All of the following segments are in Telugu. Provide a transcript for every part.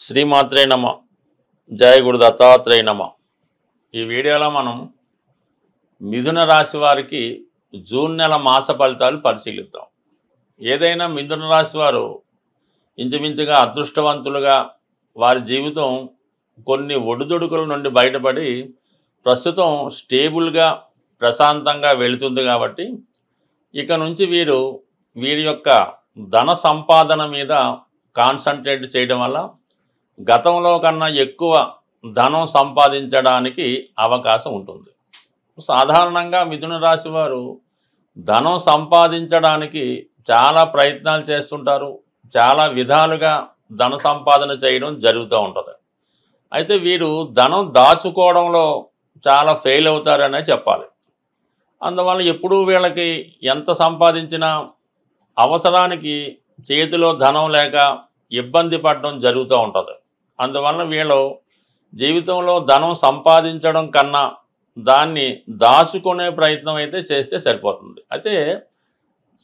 శ్రీమాత్రే నమ. జయ గురు దత్తాత్రేయ నమ. ఈ వీడియోలో మనం మిథున రాశి వారికి జూన్ నెల మాస ఫలితాలు పరిశీలిద్దాం. ఏదైనా మిథున రాశి వారు ఇంచుమించుగా అదృష్టవంతులుగా వారి జీవితం కొన్ని ఒడిదుడుకుల నుండి బయటపడి ప్రస్తుతం స్టేబుల్గా ప్రశాంతంగా వెళుతుంది. కాబట్టి ఇక నుంచి వీరి యొక్క ధన సంపాదన మీద కాన్సన్ట్రేట్ చేయడం వల్ల గతంలో కన్నా ఎక్కువ ధనం సంపాదించడానికి అవకాశం ఉంటుంది. సాధారణంగా మిథున రాశి వారు ధనం సంపాదించడానికి చాలా ప్రయత్నాలు చేస్తుంటారు. చాలా విధాలుగా ధన సంపాదన చేయడం జరుగుతూ ఉంటుంది. అయితే వీరు ధనం దాచుకోవడంలో చాలా ఫెయిల్ అవుతారనే చెప్పాలి. అందువల్ల ఎప్పుడూ వీళ్ళకి ఎంత సంపాదించినా అవసరానికి చేతిలో ధనం లేక ఇబ్బంది పడడం జరుగుతూ ఉంటుంది. అందువల్ల వీళ్ళు జీవితంలో ధనం సంపాదించడం కన్నా దాన్ని దాచుకునే ప్రయత్నం అయితే చేస్తే సరిపోతుంది. అయితే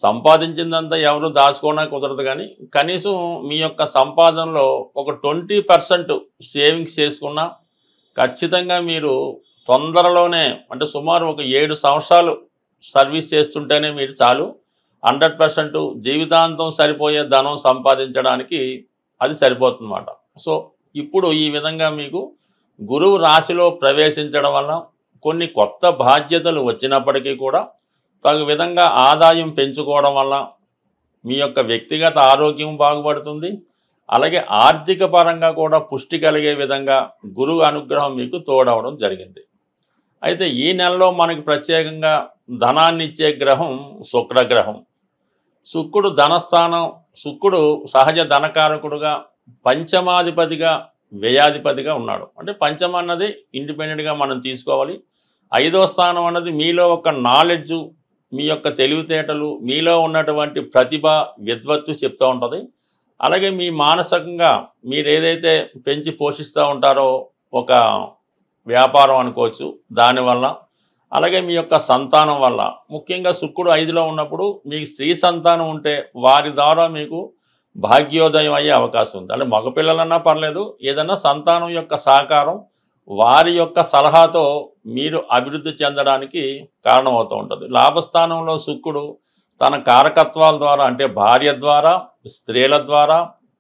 సంపాదించిందంతా ఎవరు దాచుకోవడా కుదరదు, కానీ కనీసం మీ యొక్క సంపాదనలో ఒక 20% సేవింగ్స్ చేసుకున్నా ఖచ్చితంగా మీరు తొందరలోనే, అంటే సుమారు ఒక 7 సంవత్సరాలు సర్వీస్ చేస్తుంటేనే మీరు చాలు 100% జీవితాంతం సరిపోయే ధనం సంపాదించడానికి అది సరిపోతుందన్నమాట. సో ఇప్పుడు ఈ విధంగా మీకు గురువు రాశిలో ప్రవేశించడం వల్ల కొన్ని కొత్త బాధ్యతలు వచ్చినప్పటికీ కూడా తగు విధంగా ఆదాయం పెంచుకోవడం వల్ల మీ యొక్క వ్యక్తిగత ఆరోగ్యం బాగుపడుతుంది. అలాగే ఆర్థిక పరంగా కూడా పుష్టి కలిగే విధంగా గురువు అనుగ్రహం మీకు తోడవడం జరిగింది. అయితే ఈ నెలలో మనకి ప్రత్యేకంగా ధనాన్ని ఇచ్చే గ్రహం శుక్రగ్రహం. శుక్రుడు ధనస్థానం, శుక్రుడు సహజ ధనకారకుడుగా, పంచమాధిపతిగా, వ్యయాధిపతిగా ఉన్నాడు. అంటే పంచమ అన్నది ఇండిపెండెంట్గా మనం తీసుకోవాలి. 5వ స్థానం అన్నది మీలో ఒక నాలెడ్జు, మీ యొక్క తెలివితేటలు, మీలో ఉన్నటువంటి ప్రతిభ, విద్వత్తు చెప్తూ ఉంటుంది. అలాగే మీ మానసికంగా మీరు ఏదైతే పెంచి పోషిస్తూ ఉంటారో ఒక వ్యాపారం అనుకోవచ్చు, దానివల్ల, అలాగే మీ యొక్క సంతానం వల్ల, ముఖ్యంగా శుక్రుడు 5లో ఉన్నప్పుడు మీకు స్త్రీ సంతానం ఉంటే వారి ద్వారా మీకు భాగ్యోదయం అయ్యే అవకాశం ఉంది. అంటే మగపిల్లలన్నా పర్లేదు, ఏదన్నా సంతానం యొక్క సహకారం, వారి యొక్క సలహాతో మీరు అభివృద్ధి చెందడానికి కారణమవుతూ ఉంటుంది. లాభస్థానంలో శుక్రుడు తన కారకత్వాల ద్వారా, అంటే భార్య ద్వారా, స్త్రీల ద్వారా,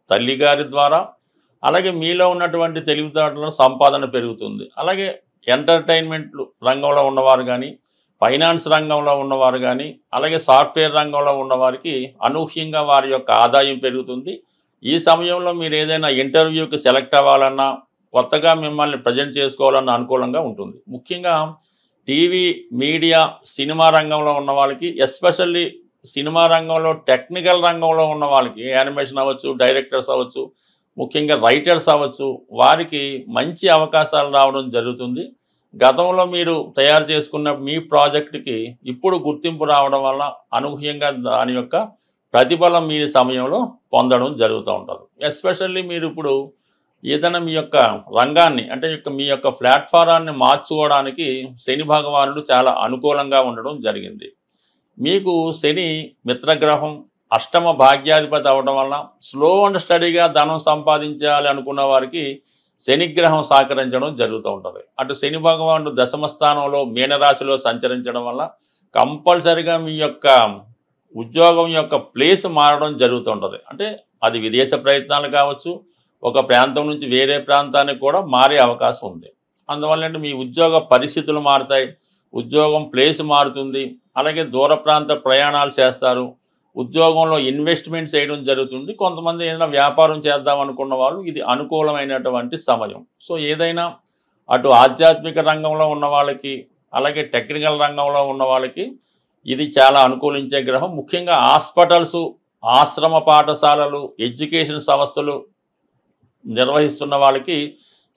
తల్లిగారి ద్వారా, అలాగే మీలో ఉన్నటువంటి తెలివితేటల సంపాదన పెరుగుతుంది. అలాగే ఎంటర్టైన్మెంట్ రంగంలో ఉన్నవారు కానీ, ఫైనాన్స్ రంగంలో ఉన్నవారు కానీ, అలాగే సాఫ్ట్వేర్ రంగంలో ఉన్నవారికి అనూహ్యంగా వారి యొక్క ఆదాయం పెరుగుతుంది. ఈ సమయంలో మీరు ఏదైనా ఇంటర్వ్యూకి సెలెక్ట్ అవ్వాలన్నా, కొత్తగా మిమ్మల్ని ప్రజెంట్ చేసుకోవాలన్న అనుకూలంగా ఉంటుంది. ముఖ్యంగా టీవీ, మీడియా, సినిమా రంగంలో ఉన్న వాళ్ళకి, ఎస్పెషల్లీ సినిమా రంగంలో టెక్నికల్ రంగంలో ఉన్న వాళ్ళకి, యానిమేషన్ అవ్వచ్చు, డైరెక్టర్స్ అవ్వచ్చు, ముఖ్యంగా రైటర్స్ అవ్వచ్చు, వారికి మంచి అవకాశాలు రావడం జరుగుతుంది. గతంలో మీరు తయారు చేసుకున్న మీ ప్రాజెక్టుకి ఇప్పుడు గుర్తింపు రావడం వల్ల అనూహ్యంగా దాని యొక్క ప్రతిఫలం మీ సమయంలో పొందడం జరుగుతూ ఉంటుంది. ఎస్పెషల్లీ మీరు ఇప్పుడు ఏదైనా మీ యొక్క రంగాన్ని, అంటే మీ యొక్క ప్లాట్ఫారాన్ని మార్చుకోవడానికి శని భగవానుడు చాలా అనుకూలంగా ఉండడం జరిగింది. మీకు శని మిత్రగ్రహం, అష్టమ భాగ్యాధిపతి అవ్వడం వల్ల స్లో అండ్ స్టడీగా ధనం సంపాదించాలి అనుకున్న వారికి శనిగ్రహం సహకరించడం జరుగుతూ ఉంటుంది. అటు శని భగవానుడు దశమ స్థానంలో మీనరాశిలో సంచరించడం వల్ల కంపల్సరిగా మీ యొక్క ఉద్యోగం యొక్క ప్లేస్ మారడం జరుగుతుంటుంది. అంటే అది విదేశ ప్రయత్నాలు కావచ్చు, ఒక ప్రాంతం నుంచి వేరే ప్రాంతానికి కూడా మారే అవకాశం ఉంది. అందువల్ల మీ ఉద్యోగ పరిస్థితులు మారుతాయి, ఉద్యోగం ప్లేస్ మారుతుంది. అలాగే దూర ప్రాంత ప్రయాణాలు చేస్తారు, ఉద్యోగంలో ఇన్వెస్ట్మెంట్ చేయడం జరుగుతుంది. కొంతమంది ఏదైనా వ్యాపారం చేద్దాం అనుకున్న వాళ్ళు ఇది అనుకూలమైనటువంటి సమయం. సో ఏదైనా అటు ఆధ్యాత్మిక రంగంలో ఉన్న వాళ్ళకి, అలాగే టెక్నికల్ రంగంలో ఉన్న వాళ్ళకి ఇది చాలా అనుకూలించే గ్రహం. ముఖ్యంగా హాస్పిటల్స్, ఆశ్రమ పాఠశాలలు, ఎడ్యుకేషన్ సంస్థలు నిర్వహిస్తున్న వాళ్ళకి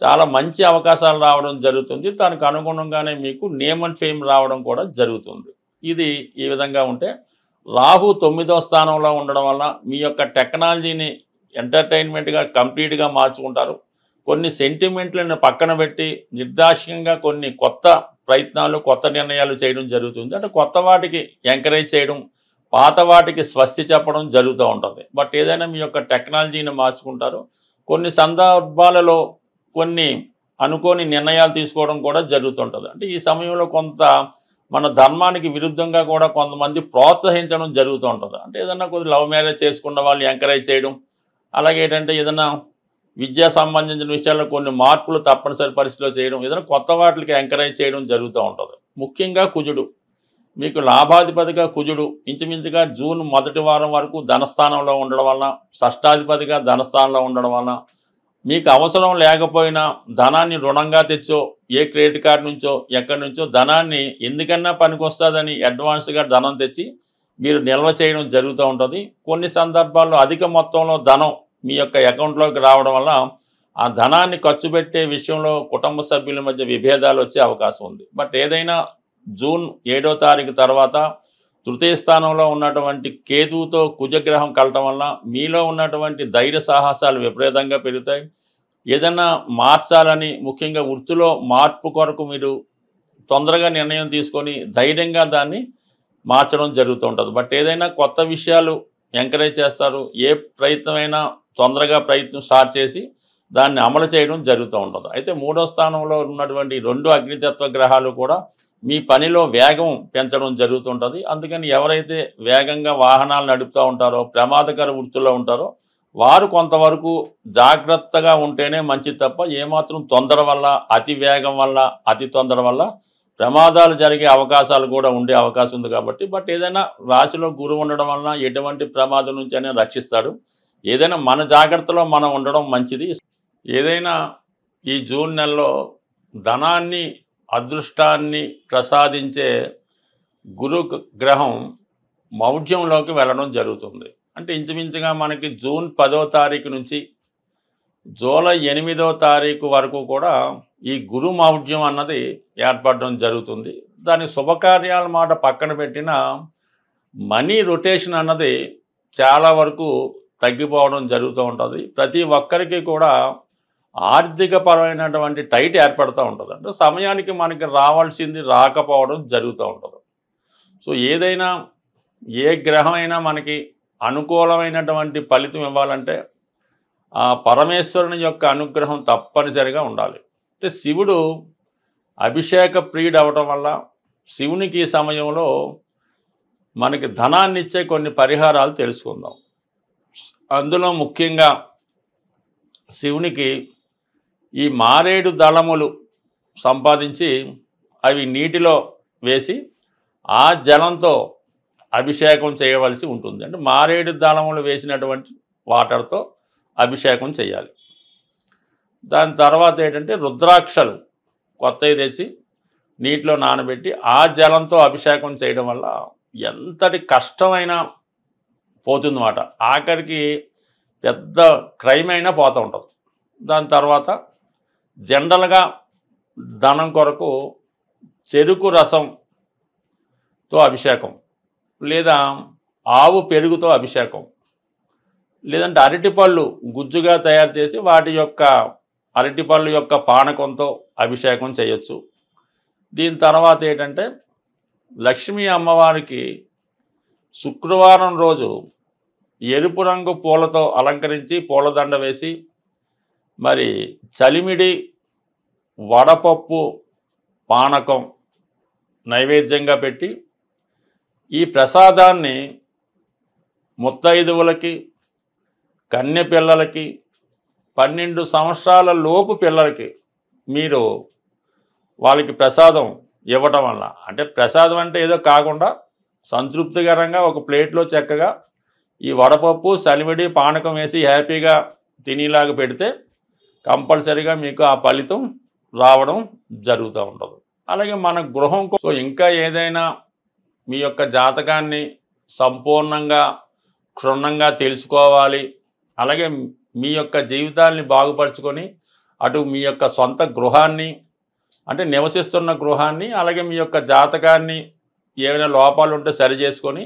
చాలా మంచి అవకాశాలు రావడం జరుగుతుంది. దానికి అనుగుణంగానే మీకు నేమ్ అండ్ ఫేమ్ రావడం కూడా జరుగుతుంది. ఇది ఈ విధంగా ఉంటే, రాహు 9వ స్థానంలో ఉండడం వల్ల మీ యొక్క టెక్నాలజీని ఎంటర్టైన్మెంట్గా కంప్లీట్గా మార్చుకుంటారు. కొన్ని సెంటిమెంట్లను పక్కన పెట్టి నిర్దాక్షిణ్యంగా కొన్ని కొత్త ప్రయత్నాలు, కొత్త నిర్ణయాలు చేయడం జరుగుతుంది. అంటే కొత్త వాటికి ఎంకరేజ్ చేయడం, పాత వాటికి స్వస్తి చెప్పడం జరుగుతూ ఉంటుంది. బట్ ఏదైనా మీ యొక్క టెక్నాలజీని మార్చుకుంటారు. కొన్ని సందర్భాలలో కొన్ని అనుకోని నిర్ణయాలు తీసుకోవడం కూడా జరుగుతుంటుంది. అంటే ఈ సమయంలో కొంత మన ధర్మానికి విరుద్ధంగా కూడా కొంతమంది ప్రోత్సహించడం జరుగుతూ ఉంటుంది. అంటే ఏదన్నా కొద్దిగా లవ్ మ్యారేజ్ చేసుకున్న వాళ్ళు ఎంకరేజ్ చేయడం, అలాగే ఏంటంటే ఏదైనా విద్యా సంబంధించిన విషయాల్లో కొన్ని మార్పులు తప్పనిసరి పరిస్థితిలో చేయడం, ఏదైనా కొత్త వాటికి ఎంకరేజ్ చేయడం జరుగుతూ ఉంటుంది. ముఖ్యంగా కుజుడు, మీకు లాభాధిపతిగా కుజుడు ఇంచుమించుగా జూన్ మొదటి వారం వరకు ధనస్థానంలో ఉండడం వలన, షష్టాధిపతిగా ధనస్థానంలో ఉండడం వలన మీకు అవసరం లేకపోయినా ధనాన్ని రుణంగా తెచ్చో, ఏ క్రెడిట్ కార్డు నుంచో ఎక్కడి నుంచో ధనాన్ని ఎందుకన్నా పనికొస్తుందని అడ్వాన్స్గా ధనం తెచ్చి మీరు నిల్వ చేయడం జరుగుతూ ఉంటుంది. కొన్ని సందర్భాల్లో అధిక మొత్తంలో ధనం మీ యొక్క అకౌంట్లోకి రావడం వల్ల ఆ ధనాన్ని ఖర్చు పెట్టే విషయంలో కుటుంబ సభ్యుల మధ్య విభేదాలు వచ్చే అవకాశం ఉంది. బట్ ఏదైనా జూన్ 7వ తారీఖు తర్వాత తృతీయ స్థానంలో ఉన్నటువంటి కేతువుతో కుజగ్రహం కలటం వల్ల మీలో ఉన్నటువంటి ధైర్య సాహసాలు విపరీతంగా పెరుగుతాయి. ఏదైనా మార్చాలని, ముఖ్యంగా వృత్తిలో మార్పు కొరకు మీరు తొందరగా నిర్ణయం తీసుకొని ధైర్యంగా దాన్ని మార్చడం జరుగుతూ ఉంటుంది. బట్ ఏదైనా కొత్త విషయాలు ఎంకరేజ్ చేస్తారు. ఏ ప్రయత్నమైనా తొందరగా ప్రయత్నం స్టార్ట్ చేసి దాన్ని అమలు చేయడం జరుగుతూ ఉంటుంది. అయితే 3వ స్థానంలో ఉన్నటువంటి 2 అగ్నితత్వ గ్రహాలు కూడా మీ పనిలో వేగం పెంచడం జరుగుతుంటుంది. అందుకని ఎవరైతే వేగంగా వాహనాలు నడుపుతూ ఉంటారో, ప్రమాదకర వృత్తుల్లో ఉంటారో వారు కొంతవరకు జాగ్రత్తగా ఉంటేనే మంచిది తప్ప ఏమాత్రం తొందర వల్ల, అతి వేగం వల్ల, అతి తొందర వల్ల ప్రమాదాలు జరిగే అవకాశాలు కూడా ఉండే అవకాశం ఉంది. కాబట్టి బట్ ఏదైనా రాశిలో గురువు ఉండడం వలన ఎటువంటి ప్రమాదం నుంచి అయినా రక్షిస్తాడు. ఏదైనా మన జాగ్రత్తలో మనం ఉండడం మంచిది. ఏదైనా ఈ జూన్ నెలలో ధనాన్ని, అదృష్టాన్ని ప్రసాదించే గురు గ్రహం మౌఢ్యంలోకి వెళ్ళడం జరుగుతుంది. అంటే ఇంచుమించుగా మనకి జూన్ 10వ తారీఖు నుంచి జూలై 8వ తారీఖు వరకు కూడా ఈ గురు మౌఢ్యం అన్నది ఏర్పడడం జరుగుతుంది. దాని శుభకార్యాల మాట పక్కన పెట్టిన మనీ రొటేషన్ అన్నది చాలా వరకు తగ్గిపోవడం జరుగుతూ ఉంటుంది. ప్రతి ఒక్కరికి కూడా ఆర్థిక పరమైనటువంటి టైట్ ఏర్పడుతూ ఉంటుంది. అంటే సమయానికి మనకి రావాల్సింది రాకపోవడం జరుగుతూ ఉంటుంది. సో ఏదైనా ఏ గ్రహమైనా మనకి అనుకూలమైనటువంటి ఫలితం ఇవ్వాలంటే ఆ పరమేశ్వరుని యొక్క అనుగ్రహం తప్పనిసరిగా ఉండాలి. అంటే శివుడు అభిషేక ప్రియుడు అవటం వల్ల శివునికి ఈ సమయంలో మనకి ధనాన్ని ఇచ్చే కొన్ని పరిహారాలు తెలుసుకుందాం. అందులో ముఖ్యంగా శివునికి ఈ మారేడు దళములు సంపాదించి అవి నీటిలో వేసి ఆ జలంతో అభిషేకం చేయవలసి ఉంటుంది. అంటే మారేడు దళములు వేసినటువంటి వాటర్తో అభిషేకం చేయాలి. దాని తర్వాత ఏంటంటే రుద్రాక్షలు కొత్తవి తెచ్చి నీటిలో నానబెట్టి ఆ జలంతో అభిషేకం చేయడం వల్ల ఎంతటి కష్టమైనా పోతుందన్నమాట. ఆఖరికి పెద్ద క్రైమ్ అయినా పోతూ ఉంటుంది. దాని తర్వాత జనరల్గా ధనం కొరకు చెరుకు రసంతో అభిషేకం, లేదా ఆవు పెరుగుతో అభిషేకం, లేదంటే అరటిపళ్ళు గుజ్జుగా తయారు చేసి వాటి యొక్క అరటిపళ్ళు యొక్క పానకంతో అభిషేకం చేయొచ్చు. దీని తర్వాత ఏంటంటే లక్ష్మీ అమ్మవారికి శుక్రవారం రోజు ఎరుపు రంగు పూలతో అలంకరించి పూలదండ వేసి మరి చలిమిడి, వడపప్పు, పానకం నైవేద్యంగా పెట్టి ఈ ప్రసాదాన్ని ముత్తైదువులకి, కన్య పిల్లలకి, 12 సంవత్సరాల లోపు పిల్లలకి మీరు వాళ్ళకి ప్రసాదం ఇవ్వటం వల్ల, అంటే ప్రసాదం అంటే ఏదో కాకుండా సంతృప్తికరంగా ఒక ప్లేట్లో చక్కగా ఈ వడపప్పు, చలిమిడి, పానకం వేసి హ్యాపీగా తినేలాగా పెడితే కంపల్సరీగా మీకు ఆ ఫలితం రావడం జరుగుతూ ఉంటుంది. అలాగే మన గృహం సో ఇంకా ఏదైనా మీ యొక్క జాతకాన్ని సంపూర్ణంగా క్షుణ్ణంగా తెలుసుకోవాలి, అలాగే మీ యొక్క జీవితాన్ని బాగుపరుచుకొని అటు మీ యొక్క సొంత గృహాన్ని అంటే నివసిస్తున్న గృహాన్ని, అలాగే మీ యొక్క జాతకాన్ని ఏమైనా లోపాలు ఉంటే సరి చేసుకొని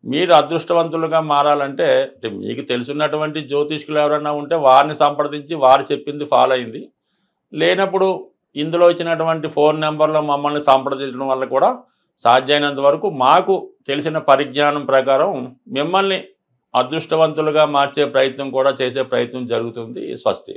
మీరు అదృష్టవంతులుగా మారాలంటే మీకు తెలుసున్నటువంటి జ్యోతిష్కులు ఎవరైనా ఉంటే వారిని సంప్రదించి వారు చెప్పింది ఫాలో అయింది. లేనప్పుడు ఇందులో ఇచ్చినటువంటి ఫోన్ నెంబర్లో మమ్మల్ని సంప్రదించడం వల్ల కూడా సాధ్యమైనంత వరకు మాకు తెలిసిన పరిజ్ఞానం ప్రకారం మిమ్మల్ని అదృష్టవంతులుగా మార్చే ప్రయత్నం కూడా చేసే ప్రయత్నం జరుగుతుంది. స్వస్తి.